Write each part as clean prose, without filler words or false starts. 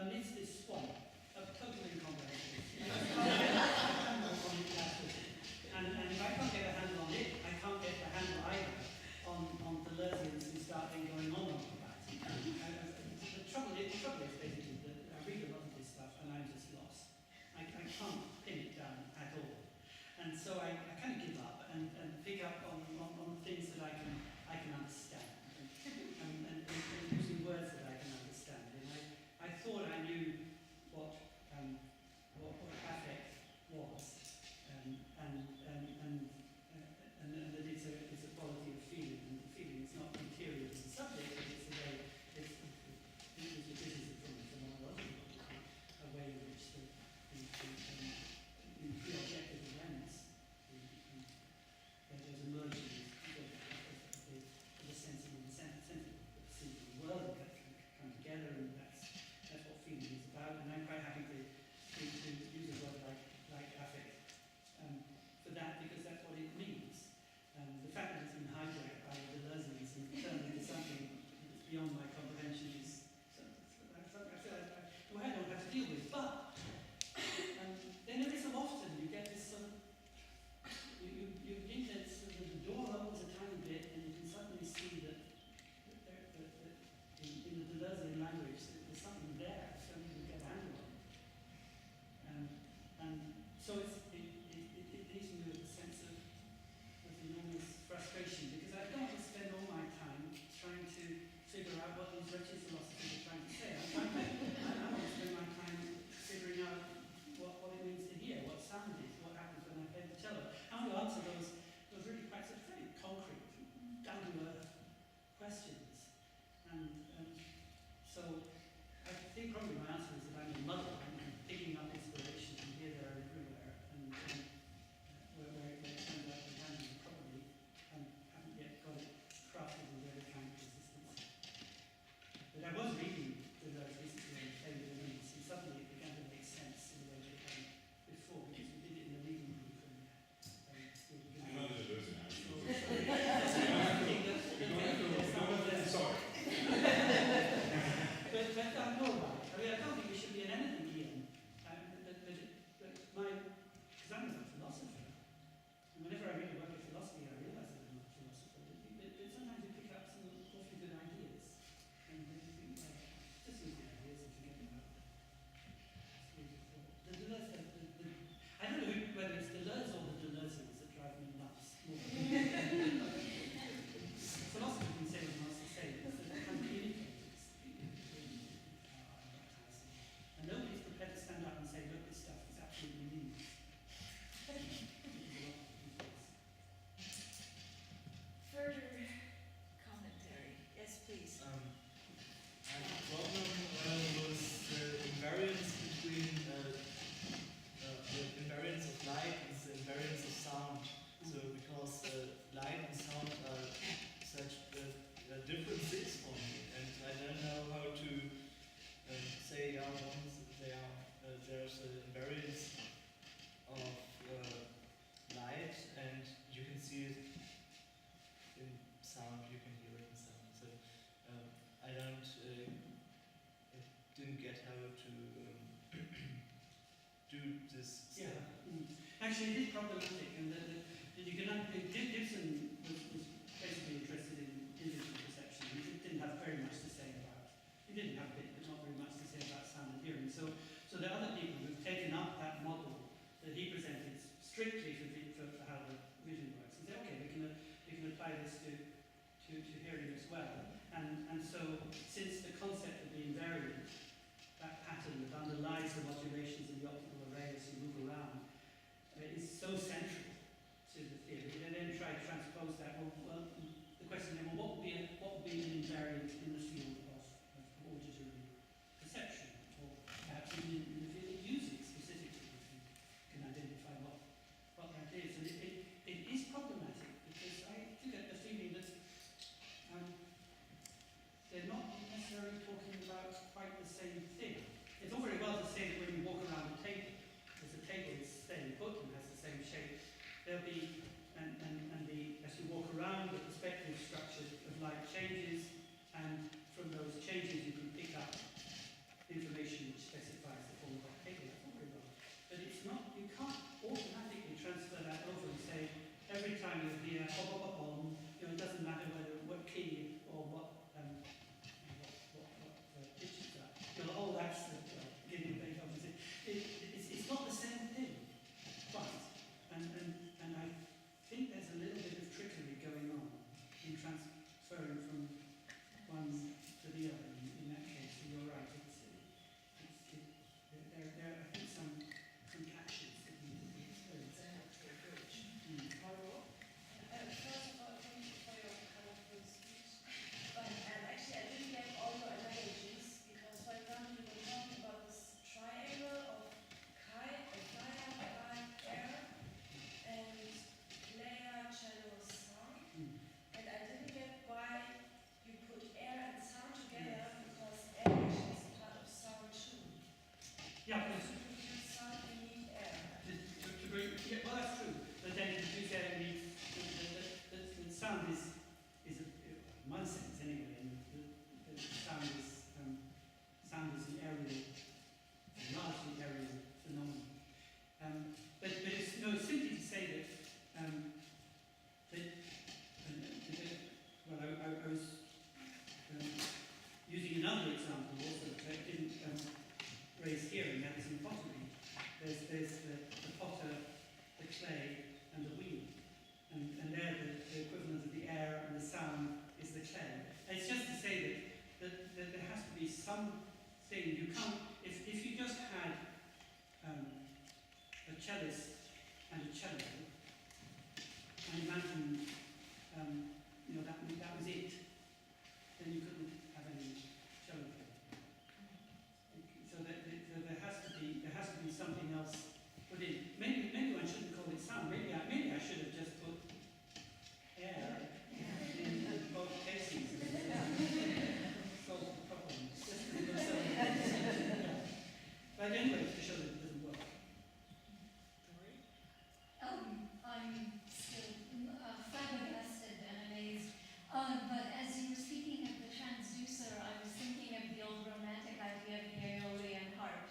amidst this swamp of total incomprehension. And if I can't get a handle on it, I can't get a handle either on the Deleuzians who start then going on about it. The trouble is basically that I read a lot of this stuff and I'm just lost. I can't pin it down at all. And so I kind of give up and pick up on things that I can understand and using words that I can understand. And I thought I knew what affect was, and that it's a quality of feeling, and the feeling is not interior to the subject, but it's a way, this is from a way in which the objective awareness there's emerging of the sense of the perceiving world that can come together, and that's what feeling is about. And I'm quite happy to use a word like affect for that, because that's what it means. The fact that it's been hijacked by the Deleuzians and turned into something that's beyond my comprehension is something I feel I don't have to deal with. But then every so often you get this sort of you think that sort of the door opens a tiny bit, and you can suddenly see that in the Deleuzian language there's something there, something you get a handle on. And so it leaves me with a sense of enormous frustration, because I don't want to spend all my time trying to figure out what these wretched philosophers are trying to say. I want to spend my time figuring out what it means to hear, what sound is, what happens when I play the cello. I want to answer those really quite sort of very concrete, down-to-earth questions. And so I think probably my answer is that I'm a mother. I'm picking up inspiration from here, there, and everywhere. And where it turns out the handling probably haven't yet got it crafted with every kind of resistance. But I was reading Deleuze recently on Taylor Release, and suddenly it began to make sense in the way that it had before, because we did it in a reading group. You're not a Deleuze now. Sorry. But I'm all right. I mean, I don't think we should be in anything, Ian. Because I'm not a philosopher. And whenever I read a work of philosophy, I realise that I'm not a philosopher. But sometimes you pick up some awfully good ideas. And then you think, well, just use the ideas and forget about them. The Deleuze, I don't know whether it's Deleuze or the Deleuzians that drive me nuts. Philosophy can say what it wants to say, because they're communicators. And nobody's prepared to stand up and say, look, this stuff is absolutely meaningless. Further commentary. Yes, please. The problem was the invariance between the invariance of light and the invariance of sound. So because light and sound are such different things for me, and I don't know how to say once there's an invariance of light, and you can see it in sound, you can hear it in sound. So I didn't get how to do this. Yeah. Actually, it is problematic, and you can. Gibson was basically interested in digital perception. He didn't have very much to say about. He didn't have a bit, but not very much to say about sound and hearing. So there are other people who've taken up that model that he presented strictly for how the vision works, and say, okay, we can apply this to hearing as well. And so since the concept of the invariant, that pattern that underlies the modulations in the optical array as you move around, is so central to the theory. And then try to transpose that. Well, the question then, what would be an invariant in the field of auditory perception, or perhaps even in the field of music specifically, if you can identify what that is. And it is problematic, because I do get the feeling that they're not necessarily talking about quite the same thing. It's all very well to say that when you walk around a table, because the table is staying put and has the same shape, there'll be, as you walk around, the perspective structure of light changes, and from those changes you can pick up information which anyway, to show that it doesn't work. I'm still flabbergasted and amazed. But as you were speaking of the transducer, I was thinking of the old romantic idea of the Aeolian harp.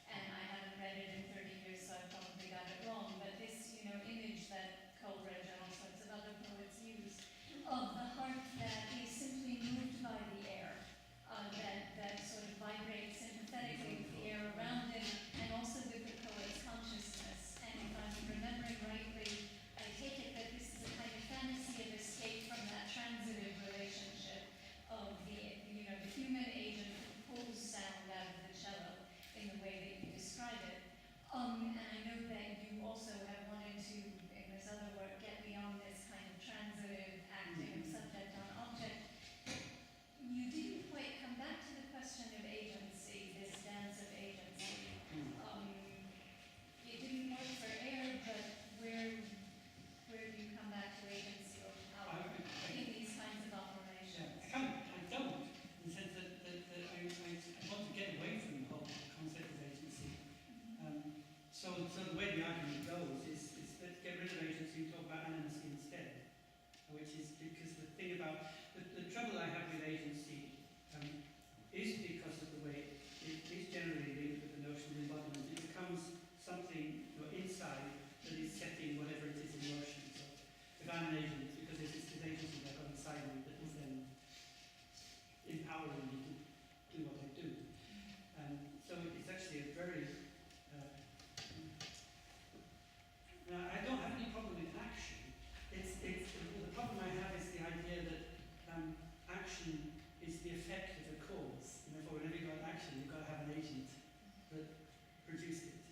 And I haven't read it in 30 years, so I probably got it wrong. But this, image that Coleridge and all sorts of other poets use of the harp that is simply moved by the air, that sort of vibrates sympathetically with the air around it, and also with the poet's consciousness. And if I'm remembering rightly, I take it that this is a kind of fantasy of escape from that transitive relationship of the human agent who pulls sound out of the cello in the way that you describe it. And I know that you also have wanted to, in this other work, get beyond this kind of transitive acting of subject on object. You didn't quite come back to the question of agency, this dance of agency. It didn't work for air, but where do you come back to agency or power in these kinds of operations? I don't, in the sense that I want to get away from the whole concept of agency. So the way the argument goes is let's get rid of agency and talk about animacy instead, which is because the thing about the trouble I have with agency is because of the way it is generally linked with the notion of embodiment. It becomes something inside that is setting whatever it is in motion. So if I'm an agent, it's because it's this agency that I've got inside me that is then empowering me to do what I do. So it's actually a very now, I don't have any problem with action. The problem I have is the idea that action is the effect of a cause. And therefore, whenever you've got action, you've got to have an agent that produced it.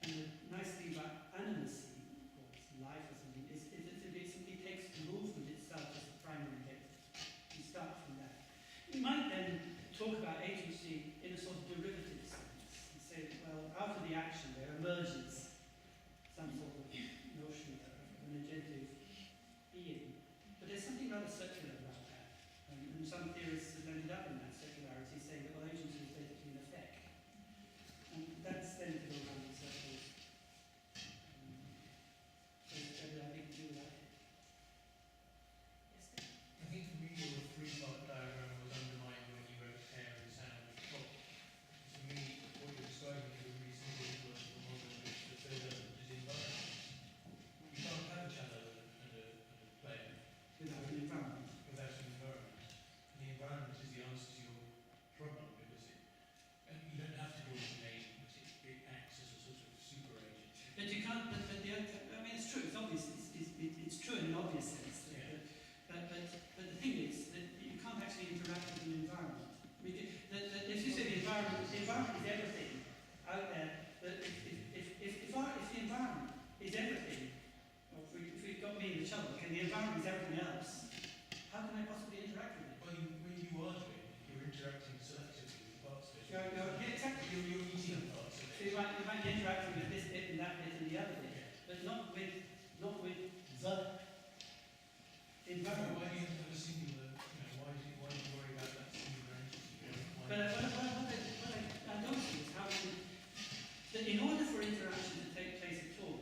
And the nice thing about animacy, or life or something, is that it simply takes the movement itself as the primary data. You start from that. You might then talk about agency in a sort of derivative sense. And say, well, out of the action there emerges some sort of notion of an agentive being. But there's something rather circular about that. And some theorists have ended up in that circularity, saying that, well, agency is basically an effect. And that's then to go around in circles. So it's better, I think, to do that. Yes, I think for me your three-part diagram was undermined when you wrote hair and sound at the top. To me, what you're describing is a really simple ecological model in which the third element is environment. You can't have a cello and a player Without an environment. without an environment. And the environment is the answer to your problem because and you don't have to call it an agent, it acts as a sort of super agent. But you can't, I mean, it's true, it's obvious, it's true in an obvious sense. But the thing is that you can't actually interact with an environment. I mean, if you say the environment is everything out there, that if the environment is everything, or if we've got me in the cello, okay, the environment is everything else, how can I possibly interact with it? Well, when you are doing it, you're interacting selectively with parts of it. Exactly. You're eating parts of So it. you might be interacting with this bit and that bit and the other bit, but not with the environment. Why do you have a singular, why do you worry about that singular entity? But what I don't see is how that in order for interaction to take place at all,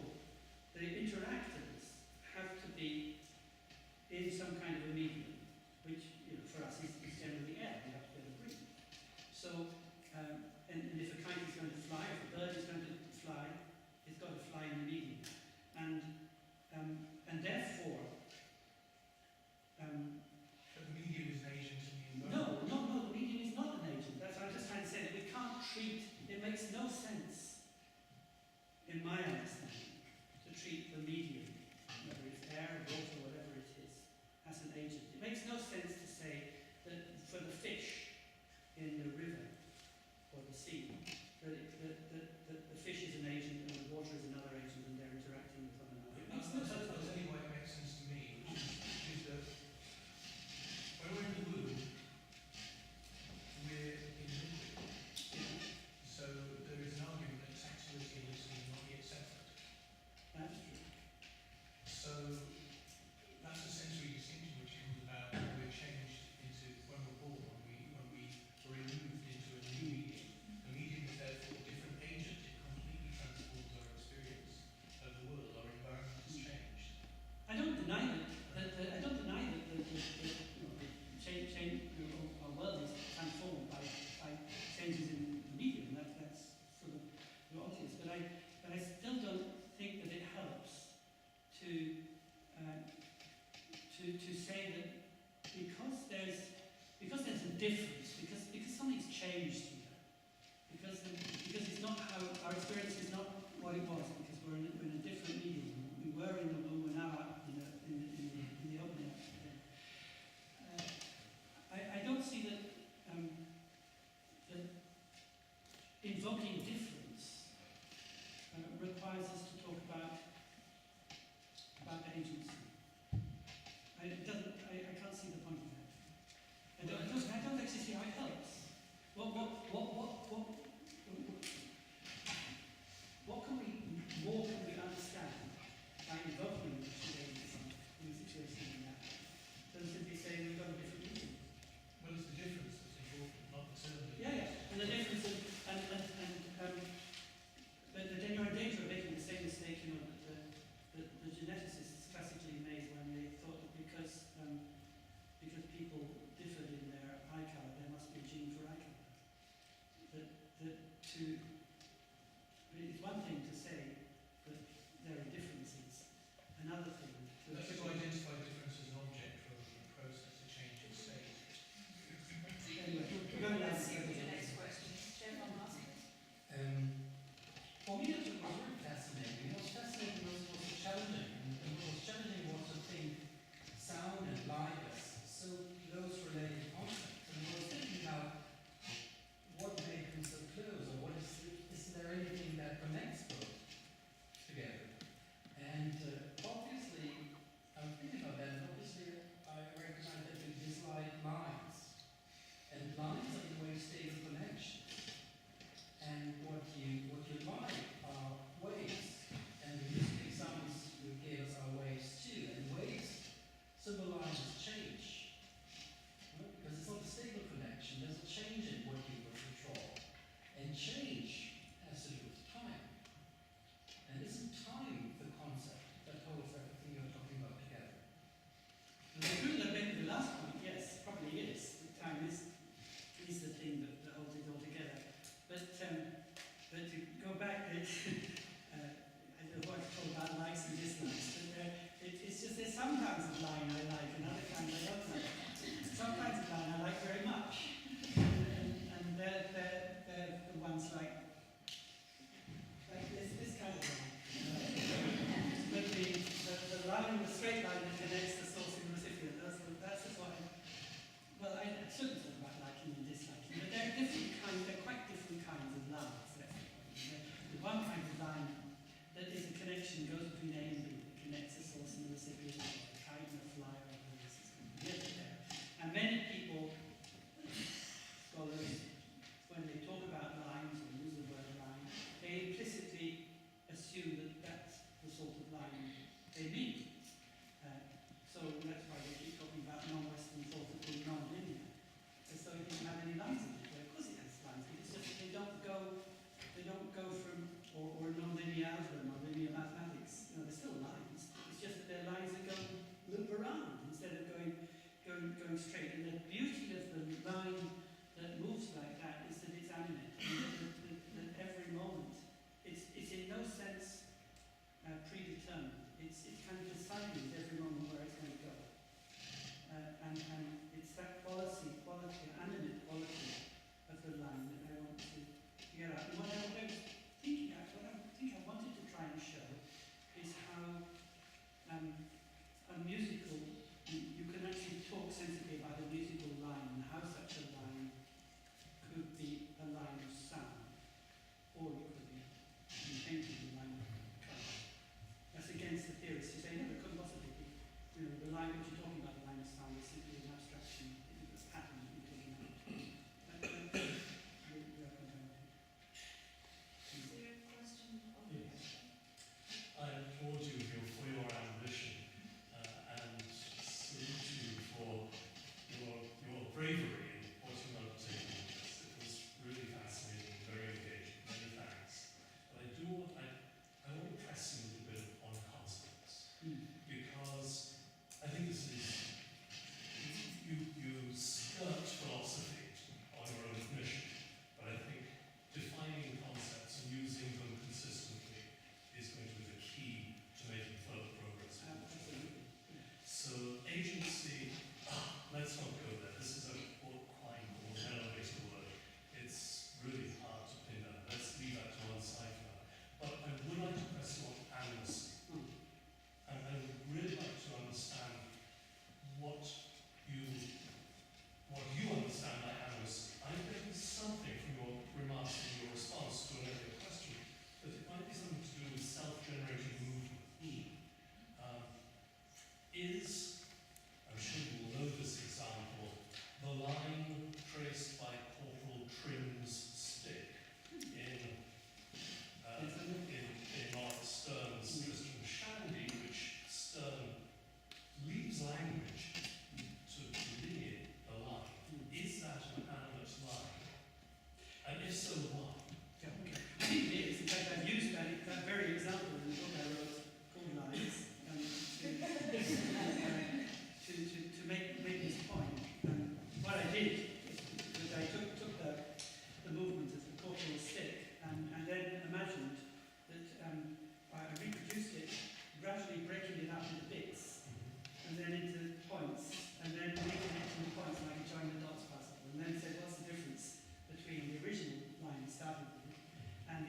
the interactors have to be in some kind of a medium, which for us is generally air. We have to be able to breathe. So, and if a kite is going to fly, if a bird is going to fly, it's got to fly in the medium, and therefore. But the medium is an agent in the environment. No, the medium is not an agent. That's what I'm just trying to say. That we can't treat, it makes no sense, in my understanding, to treat the medium, whether it's air, water, whatever it is, as an agent. It makes no sense to say that for the fish in the river or the sea, that the fish is an agent and the water is another agent and they're interacting with one another. It makes no sense. I'll tell you why it makes sense to me, which is that when we're in the womb, we're in liquid. So there is an argument that sexuality and listening are not yet separate. evoking difference requires us to talk about agency. I can't see the point of that. I don't actually see how it helps. What more can we understand by invoking agency in a situation like that? Than simply saying we've got a different meaning. Well, it's the difference that's important, not the term. And the difference is, but then you're in danger of making the same mistake, you know, that the geneticists classically made when they thought that because people differed in their eye colour, there must be a gene for eye colour. It's one thing to say that there are differences, another thing to That's to identify difference as an object rather than a process, a change in state. Anyway, we're going Let's down see the the next question. Jeff on last. For me, it was very fascinating. What was fascinating was challenging. And what was challenging was to think sound and light as so close related concepts. And I was thinking about what makes them so close, or what is there anything that connects both together? And obviously, I'm thinking about that, and obviously I recognize that we dislike lines. And lines are in a way stable connections. And what you like are waves. And the music examples you gave us are waves too. And waves symbolizes change. Right? Because it's not a stable connection, there's a change in what you control. And change has to do with time. And isn't time the concept that holds everything you're talking about together? The last point, yes, probably is. Time is the thing that holds it all together. But to go back, I don't know what to talk about likes and dislikes, but it's just there's some kinds of line I like and other kinds I don't like. Some kinds of line I like very much, and they're the ones like this kind of line. But the line, the straight line that connects the source and the recipient, that's just what I shouldn't talk about liking and disliking, but they're quite different kinds of lines. The one kind of line that is a connection goes between A and B, that connects the source and the recipient, a kite and a fly, or this is there. And many people, scholars, when they talk about lines or use the word line, they implicitly assume that that's the sort of line they mean. So that's why they keep talking about non-Western thought as being non-linear. As though it doesn't have any lines in it. Well, of course it has lines, but it's just that they don't go from, or non-linear algebra, non-linear mathematics. You know, they're still lines. It's just that they're lines that loop around instead of going straight. And the beauty of the line that moves like that is that it's animate. That every moment, it's in no sense predetermined. It's kind of deciding at every moment where it's going to go. And it's that quality, animate quality of the line that I want to get at. And what I was thinking, what I think I wanted to try and show is how a musical, you can actually talk sensibly about a musical line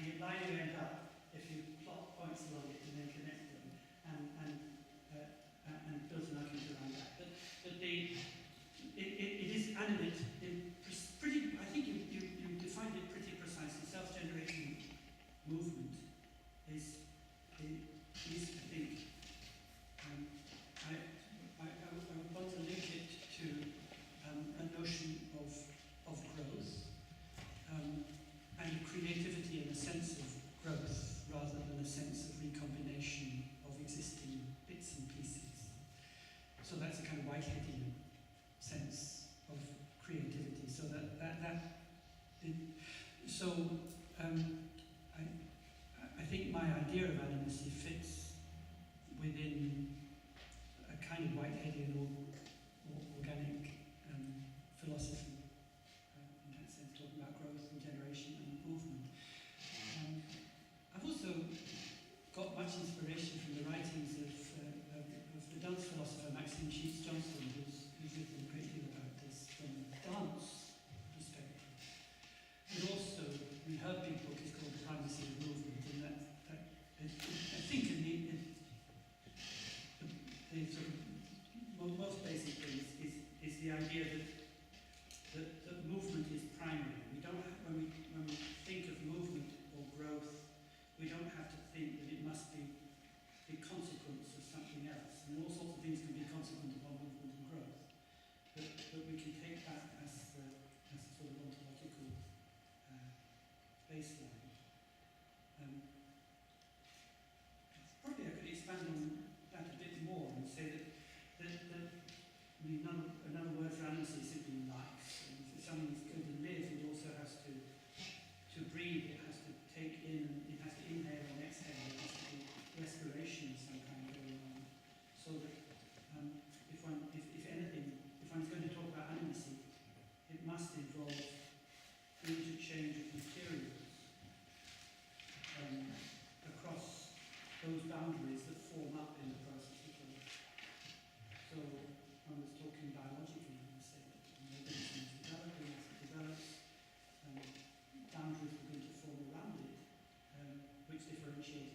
the line you end up, if you plot points along it and then connect them, and build an argument around that. But it is animate in pretty, I think you defined it pretty precisely. Self-generating movement is I think, I want to link it to a notion of growth and creativity in a sense of growth rather than a sense of recombination of existing bits and pieces. So that's a kind of Whiteheadian sense of creativity. So I think my idea of animacy fits within a kind of Whiteheadian or organic philosophy, in that sense, talking about growth and generation and movement. I've also got much inspiration from the writings of the dance philosopher Maxine Sheets Johnson, who's written a great deal about this from a dance perspective. And also, her big book is called The Primacy of Movement, and that I think the sort of most basic thing is the idea that movement is primary. We don't have, when we think of movement or growth, we don't have to think that it must be the consequence of something else. And all sorts of things can be consequent upon movement and growth. But we can take that as a sort of ontological baseline. Probably I could expand on that a bit more and say that I mean, another word for animacy is simply life. And if something's going to live, it also has to breathe, it has to take in, it has to inhale and exhale, it has to be respiration of some kind going on. So that if one's going to talk about animacy, it must involve the interchange of materials across those boundaries that form up in the process of growth. So I was talking biologically, I would say that organism is developing, as it develops, boundaries begin to form around it, which differentiate